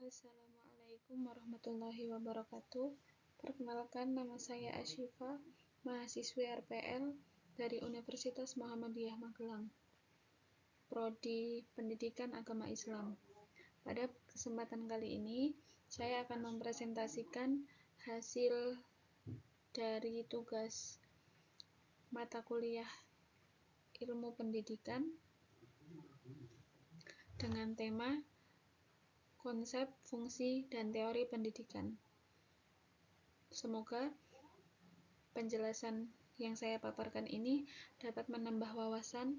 Assalamualaikum warahmatullahi wabarakatuh. Perkenalkan, nama saya Asyifa, mahasiswi RPL dari Universitas Muhammadiyah Magelang, Prodi Pendidikan Agama Islam. Pada kesempatan kali ini, saya akan mempresentasikan hasil dari tugas mata kuliah Ilmu Pendidikan dengan tema konsep, fungsi, dan teori pendidikan. Semoga penjelasan yang saya paparkan ini dapat menambah wawasan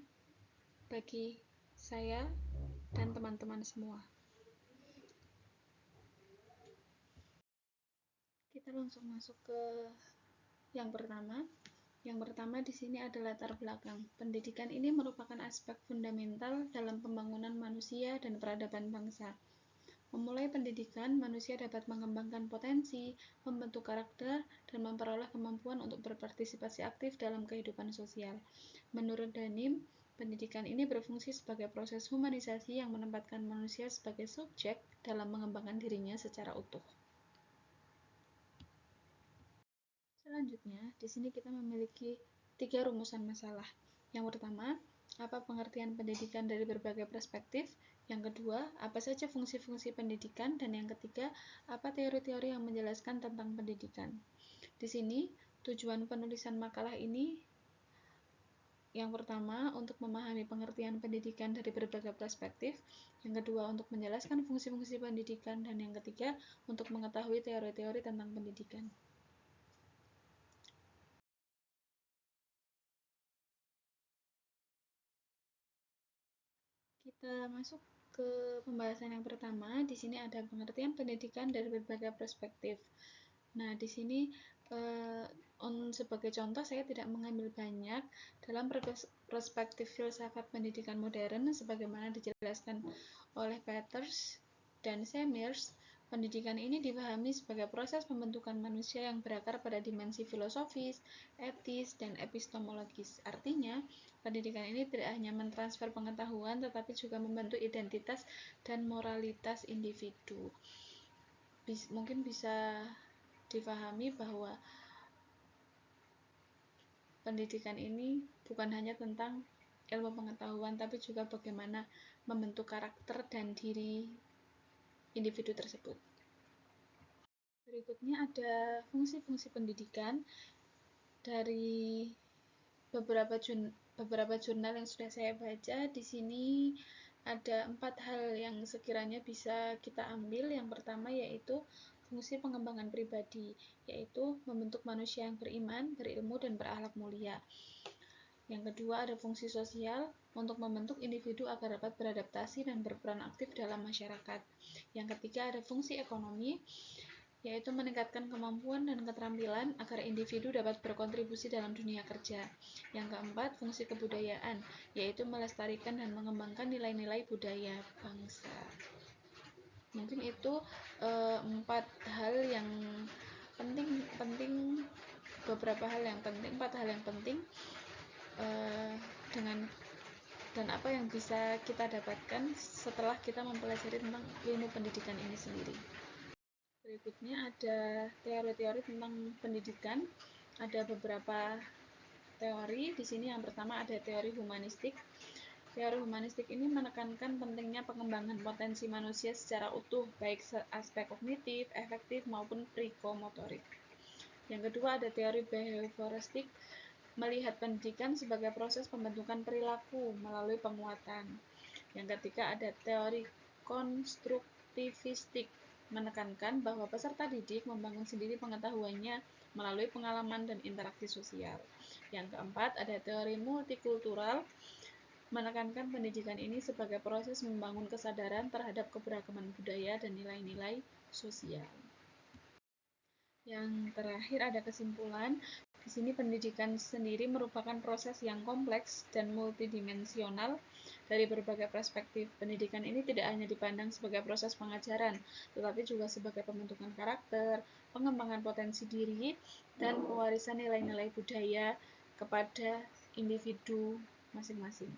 bagi saya dan teman-teman semua. Kita langsung masuk ke yang pertama. Yang pertama di sini ada latar belakang. Pendidikan ini merupakan aspek fundamental dalam pembangunan manusia dan peradaban bangsa. Memulai pendidikan, manusia dapat mengembangkan potensi, membentuk karakter, dan memperoleh kemampuan untuk berpartisipasi aktif dalam kehidupan sosial. Menurut Danim, pendidikan ini berfungsi sebagai proses humanisasi yang menempatkan manusia sebagai subjek dalam mengembangkan dirinya secara utuh. Selanjutnya, di sini kita memiliki 3 rumusan masalah. Yang pertama, apa pengertian pendidikan dari berbagai perspektif? Yang kedua, apa saja fungsi-fungsi pendidikan? Dan yang ketiga, apa teori-teori yang menjelaskan tentang pendidikan? Di sini, tujuan penulisan makalah ini yang pertama, untuk memahami pengertian pendidikan dari berbagai perspektif. Yang kedua, untuk menjelaskan fungsi-fungsi pendidikan. Dan yang ketiga, untuk mengetahui teori-teori tentang pendidikan. Kita masuk ke pembahasan yang pertama. Di sini ada pengertian pendidikan dari berbagai perspektif. Nah, di sini sebagai contoh saya tidak mengambil banyak dalam perspektif filsafat pendidikan modern sebagaimana dijelaskan oleh Peters dan Semers. Pendidikan ini dipahami sebagai proses pembentukan manusia yang berakar pada dimensi filosofis, etis, dan epistemologis. Artinya, pendidikan ini tidak hanya mentransfer pengetahuan, tetapi juga membentuk identitas dan moralitas individu. Mungkin bisa dipahami bahwa pendidikan ini bukan hanya tentang ilmu pengetahuan, tapi juga bagaimana membentuk karakter dan diri individu tersebut. Berikutnya ada fungsi-fungsi pendidikan. Dari beberapa jurnal yang sudah saya baca, di sini ada 4 hal yang sekiranya bisa kita ambil. Yang pertama yaitu fungsi pengembangan pribadi, yaitu membentuk manusia yang beriman, berilmu, dan berakhlak mulia. Yang kedua ada fungsi sosial, untuk membentuk individu agar dapat beradaptasi dan berperan aktif dalam masyarakat. Yang ketiga ada fungsi ekonomi, yaitu meningkatkan kemampuan dan keterampilan agar individu dapat berkontribusi dalam dunia kerja. Yang keempat, fungsi kebudayaan, yaitu melestarikan dan mengembangkan nilai-nilai budaya bangsa. Mungkin itu 4 hal yang penting, beberapa hal yang penting, 4 hal yang penting dan apa yang bisa kita dapatkan setelah kita mempelajari tentang ilmu pendidikan ini sendiri. Berikutnya ada teori-teori tentang pendidikan. Ada beberapa teori. Di sini yang pertama ada teori humanistik. Teori humanistik ini menekankan pentingnya pengembangan potensi manusia secara utuh, baik aspek kognitif, efektif, maupun psikomotorik. Yang kedua ada teori behavioristik, melihat pendidikan sebagai proses pembentukan perilaku melalui penguatan. Yang ketiga ada teori konstruktivistik, menekankan bahwa peserta didik membangun sendiri pengetahuannya melalui pengalaman dan interaksi sosial. Yang keempat ada teori multikultural, menekankan pendidikan ini sebagai proses membangun kesadaran terhadap keberagaman budaya dan nilai-nilai sosial. Yang terakhir ada kesimpulan. Di sini pendidikan sendiri merupakan proses yang kompleks dan multidimensional dari berbagai perspektif. Pendidikan ini tidak hanya dipandang sebagai proses pengajaran, tetapi juga sebagai pembentukan karakter, pengembangan potensi diri, dan pewarisan nilai-nilai budaya kepada individu masing-masing.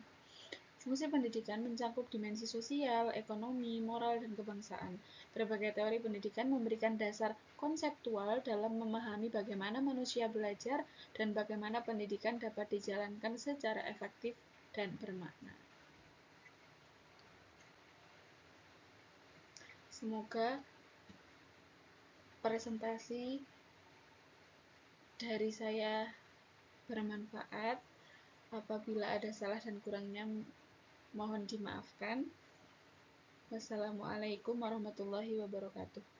Fungsi pendidikan mencakup dimensi sosial, ekonomi, moral, dan kebangsaan. Berbagai teori pendidikan memberikan dasar konseptual dalam memahami bagaimana manusia belajar dan bagaimana pendidikan dapat dijalankan secara efektif dan bermakna. Semoga presentasi dari saya bermanfaat. Apabila ada salah dan kurangnya, mohon dimaafkan. Wassalamualaikum warahmatullahi wabarakatuh.